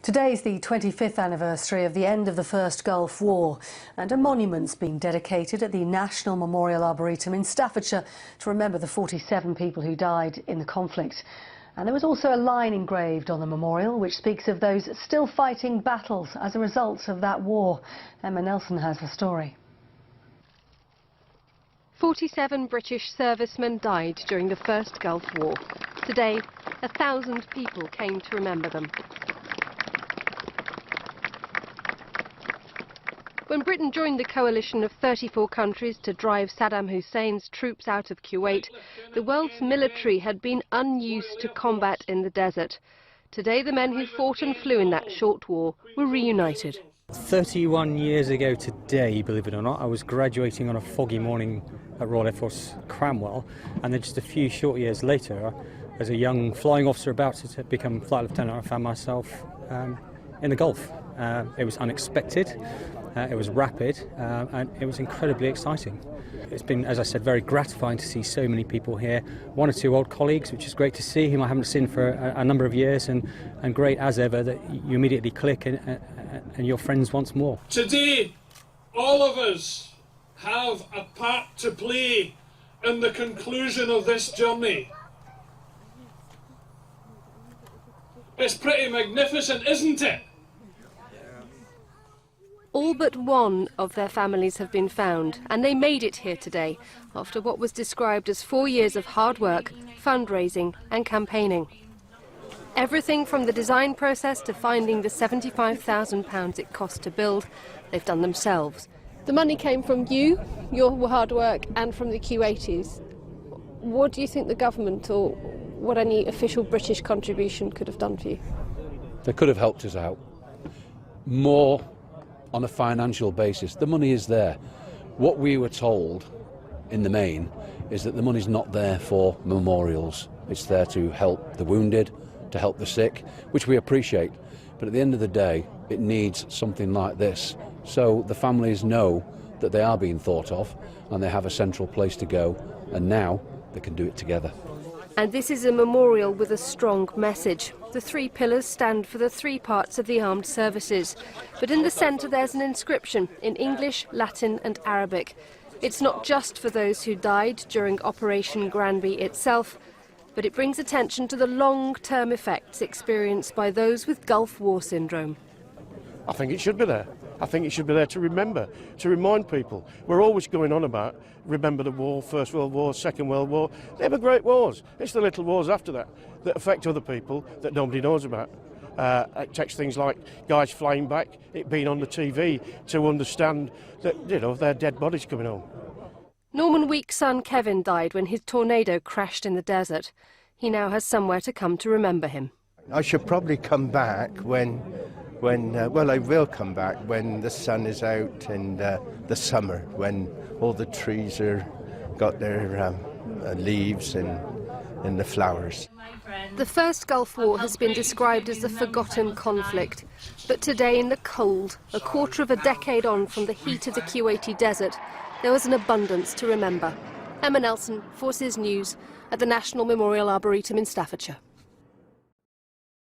Today's the 25th anniversary of the end of the First Gulf War, and a monument's been dedicated at the National Memorial Arboretum in Staffordshire to remember the 47 people who died in the conflict. And there was also a line engraved on the memorial which speaks of those still fighting battles as a result of that war. Emma Nelson has the story. 47 British servicemen died during the First Gulf War. Today, 1,000 people came to remember them. When Britain joined the coalition of 34 countries to drive Saddam Hussein's troops out of Kuwait, the world's military had been unused to combat in the desert. Today, the men who fought and flew in that short war were reunited. 31 years ago today, believe it or not, I was graduating on a foggy morning at Royal Air Force Cranwell, and then just a few short years later, as a young flying officer about to become flight lieutenant, I found myself in the Gulf. It was unexpected, it was rapid, and it was incredibly exciting. It's been, as I said, very gratifying to see so many people here. One or two old colleagues, which is great to see, whom I haven't seen for a number of years, and great as ever that you immediately click and you're friends once more. Today, all of us have a part to play in the conclusion of this journey. It's pretty magnificent, isn't it? All but one of their families have been found, and they made it here today after what was described as 4 years of hard work, fundraising and campaigning. Everything from the design process to finding the £75,000 it cost to build, they've done themselves. The money came from you, your hard work, and from the Kuwaitis. What do you think the government or what any official British contribution could have done for you? They could have helped us out more on a financial basis. The money is there. What we were told in the main is that the money's not there for memorials. It's there to help the wounded, to help the sick, which we appreciate. But at the end of the day, it needs something like this. So the families know that they are being thought of and they have a central place to go, and now they can do it together. And this is a memorial with a strong message. The three pillars stand for the three parts of the armed services. But in the centre there's an inscription in English, Latin and Arabic. It's not just for those who died during Operation Granby itself, but it brings attention to the long-term effects experienced by those with Gulf War syndrome. I think it should be there. I think it should be there to remember, to remind people. We're always going on about remember the war, First World War, Second World War. They were great wars. It's the little wars after that that affect other people that nobody knows about. It takes things like guys flying back, it being on the TV, to understand that, you know, their dead bodies coming home. Norman Week's son Kevin died when his tornado crashed in the desert. He now has somewhere to come to remember him. I should probably come back well, I will come back when the sun is out in the summer, when all the trees got their leaves and the flowers. The First Gulf War has been described as a forgotten conflict, but today in the cold, a quarter of a decade on from the heat of the Kuwaiti desert, there was an abundance to remember. Emma Nelson, Forces News, at the National Memorial Arboretum in Staffordshire.